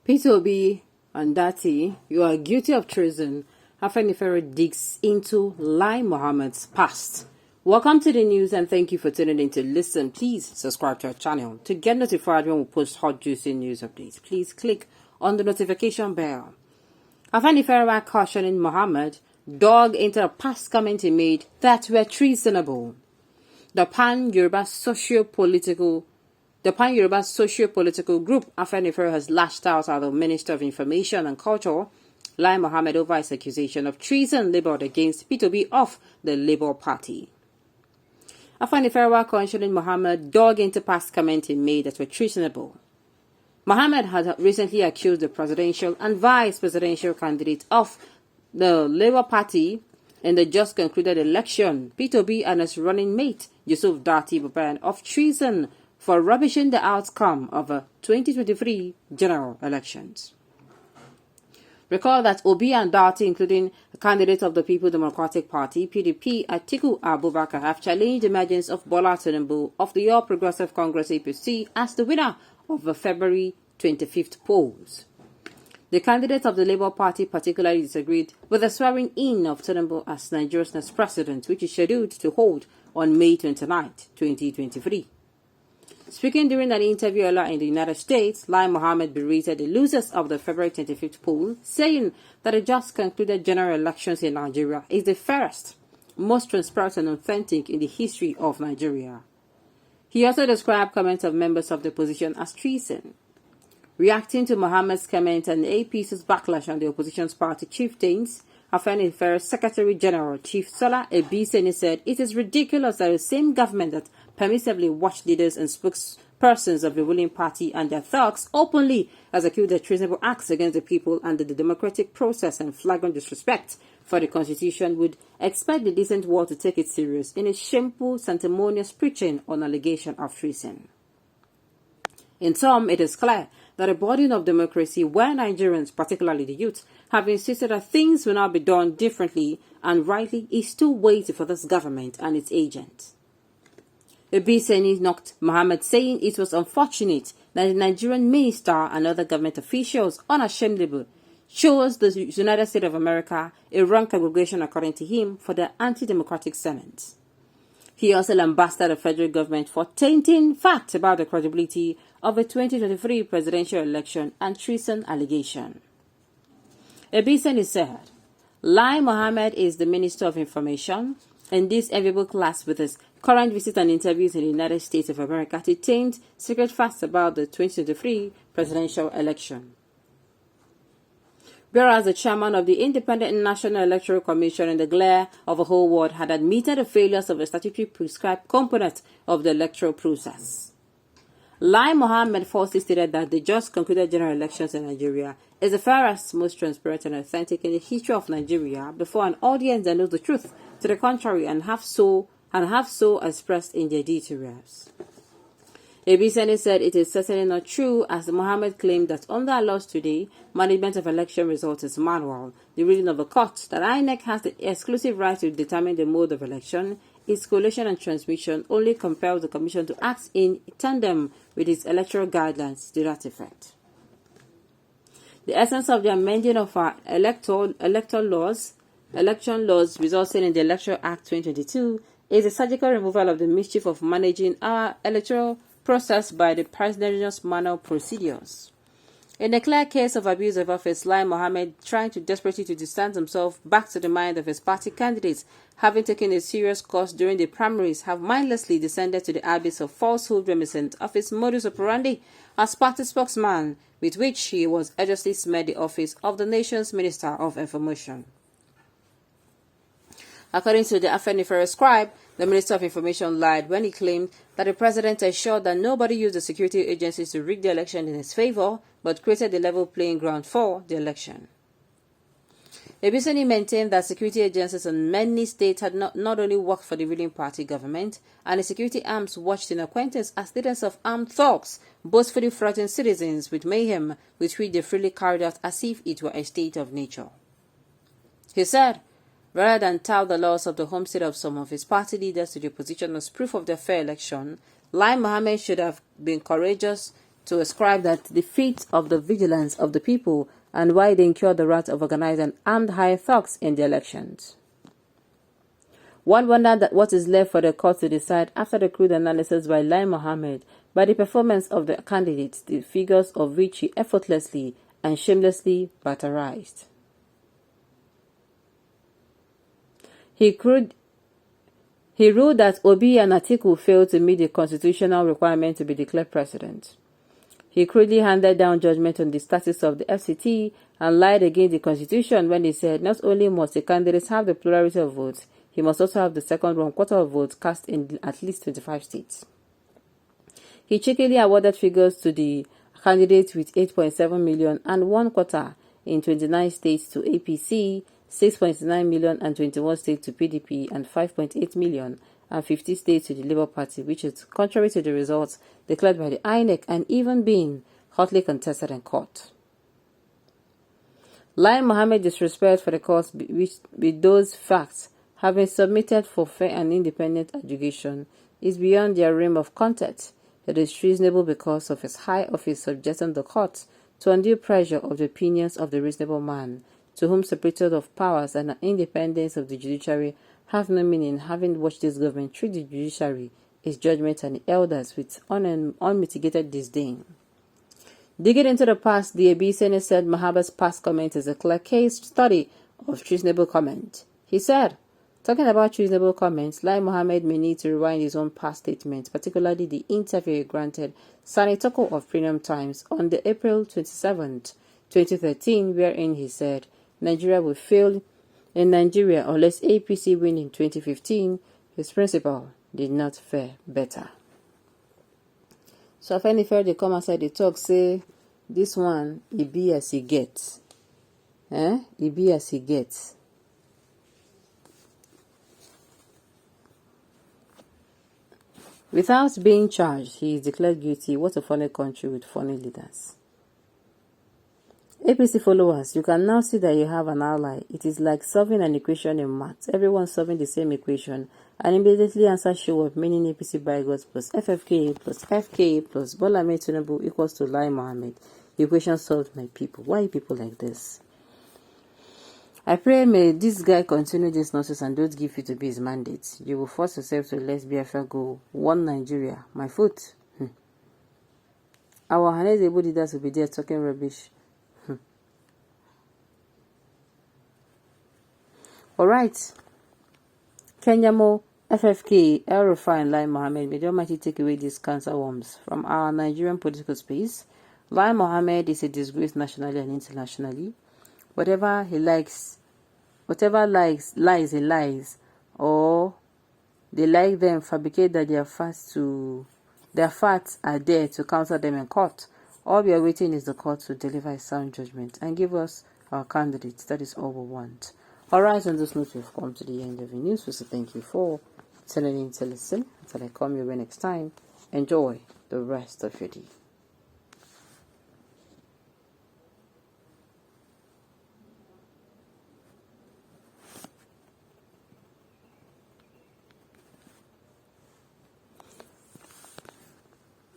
P2B and Dati, you are guilty of treason. Afenifere digs into Lai Mohammed's past. Welcome to the news and thank you for tuning in to listen. Please subscribe to our channel to get notified when we post hot juicy news updates. Please click on the notification bell. Afenifere cautioning Mohammed dug into a past comment he made that were treasonable. The Pan-Yoruba socio-political group Afenifere has lashed out at the Minister of Information and Culture, Lai Mohammed, over his accusation of treason labeled against P2B of the Labour Party. Afenifere cautioning Mohammed dug into past comments he made that were treasonable. Mohammed had recently accused the presidential and vice presidential candidate of the Labour Party in the just concluded election, P2B, and his running mate, Yusuf Dati Baban, of treason for rubbishing the outcome of the 2023 general elections. Recall that Obi and Dati, including the candidate of the People Democratic Party, PDP, Atiku Abubakar, have challenged the emergence of Bola Tinubu of the All Progressive Congress APC as the winner of the February 25th polls. The candidate of the Labour Party particularly disagreed with the swearing-in of Tinubu as Nigeria's next president, which is scheduled to hold on May 29, 2023. Speaking during an interview earlier in the United States, Lai Mohammed berated the losers of the February 25th poll, saying that the just concluded general elections in Nigeria is the fairest, most transparent and authentic in the history of Nigeria. He also described comments of members of the opposition as treason. Reacting to Mohammed's comment and APC's backlash on the opposition's party chieftains, Afenifere Secretary General Chief Sola Ebiseni said it is ridiculous that the same government that permissively watched leaders and spokespersons of the ruling party and their thugs openly execute their treasonable acts against the people under the democratic process and flagrant disrespect for the constitution would expect the decent world to take it serious in its shameful, sanctimonious preaching on allegation of treason. In sum, it is clear that the burden of democracy, where Nigerians, particularly the youth, have insisted that things will now be done differently and rightly, is still waiting for this government and its agents. Ebiseni knocked Mohammed, saying it was unfortunate that the Nigerian minister and other government officials unashamedly chose the United States of America, a wrong congregation according to him, for their anti-democratic sentiments. He also lambasted the federal government for tainting facts about the credibility of the 2023 presidential election and treason allegation. Ebiseni said, Lai Mohammed is the Minister of Information, and this enviable class with his current visit and interviews in the United States of America to taint secret facts about the 2023 presidential election. Whereas the chairman of the Independent National Electoral Commission, in the glare of a whole world, had admitted the failures of the statutory prescribed component of the electoral process. Lai Mohammed falsely stated that the just concluded general elections in Nigeria is the fairest, most transparent and authentic in the history of Nigeria before an audience that knows the truth to the contrary and have so expressed in their editorials. Ebiseni said it is certainly not true, as Mohammed claimed that under our laws today, management of election results is manual. The reading of the court that INEC has the exclusive right to determine the mode of election, its collation and transmission only compels the Commission to act in tandem with its electoral guidelines to that effect. The essence of the amending of our election laws resulting in the Electoral Act 2022 is the surgical removal of the mischief of managing our electoral process by the parsimonious manual procedures. In a clear case of abuse of office, Lai Mohammed, trying to desperately to distance himself back to the mind of his party candidates, having taken a serious course during the primaries, have mindlessly descended to the abyss of falsehood reminiscent of his modus operandi as party spokesman, with which he was edgiously smeared the office of the nation's Minister of Information. According to the Afenifere scribe, the Minister of Information lied when he claimed that the president assured that nobody used the security agencies to rig the election in his favor, but created the level playing ground for the election. Ebiseni maintained that security agencies in many states had not only worked for the ruling party government, and the security arms watched in acquaintance as leaders of armed thugs boastfully threatened citizens with mayhem, which they freely carried out as if it were a state of nature. He said, rather than tout the loss of the home state of some of his party leaders to the opposition as proof of their fair election, Lai Mohammed should have been courageous to ascribe that the feat of the vigilance of the people and why they incurred the wrath of organized and armed hired thugs in the elections. One wondered that what is left for the court to decide after the crude analysis by Lai Mohammed by the performance of the candidates, the figures of which he effortlessly and shamelessly bastardized. He ruled that Obi and Atiku failed to meet the constitutional requirement to be declared president. He crudely handed down judgment on the status of the FCT and lied against the constitution when he said not only must the candidates have the plurality of votes, he must also have the second one-quarter of votes cast in at least 25 states. He cheekily awarded figures to the candidates with 8.7 million and one-quarter in 29 states to APC, 6.9 million and 21 states to PDP, and 5.8 million and 50 states to the Labour Party, which is contrary to the results declared by the INEC and even being hotly contested in court. Lai Mohammed's disrespect for the courts with those facts having submitted for fair and independent adjudication is beyond their realm of contact. It is treasonable because of his high office subjecting the court to undue pressure of the opinions of the reasonable man, to whom separation of powers and independence of the judiciary have no meaning, having watched this government treat the judiciary, its judgment, and the elders with unmitigated disdain. Digging into the past, the AS0N said Mohammed's past comment is a clear case study of treasonable comment. He said, talking about treasonable comments, Lai Mohammed may need to rewind his own past statements, particularly the interview he granted Sani Toko of Premium Times on the April 27, 2013, wherein he said Nigeria will fail in Nigeria unless APC win in 2015. His principal did not fare better. So if any fair they come outside the talk, say this one he be as he gets. He be as he gets. Without being charged, he is declared guilty. What a funny country with funny leaders. APC followers, you can now see that you have an ally. It is like solving an equation in maths. Everyone solving the same equation and immediately answer show up, meaning APC bigots plus FFK plus FK plus Bola Ahmed Tinubu equals to Lai Mohammed. The equation solved, my people. Why are people like this? I pray may this guy continue this nonsense and don't give you to be his mandate. You will force yourself to let BFL go. One Nigeria. My foot. Our Hanezebo leaders will be there talking rubbish. Alright. Kenyamo, FFK, El-Rufai and Lai Mohammed, may the Almighty take away these cancer worms from our Nigerian political space. Lai Mohammed is a disgrace nationally and internationally. Whatever he likes, lies he lies, or they like them fabricate that their facts are there to counter them in court. All we are waiting is the court to deliver a sound judgment and give us our candidates. That is all we want. Alright, on this note, we've come to the end of the news. So thank you for tuning in to listen. Until I come your way next time, enjoy the rest of your day.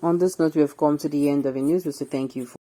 On this note, we have come to the end of the news. We say thank you for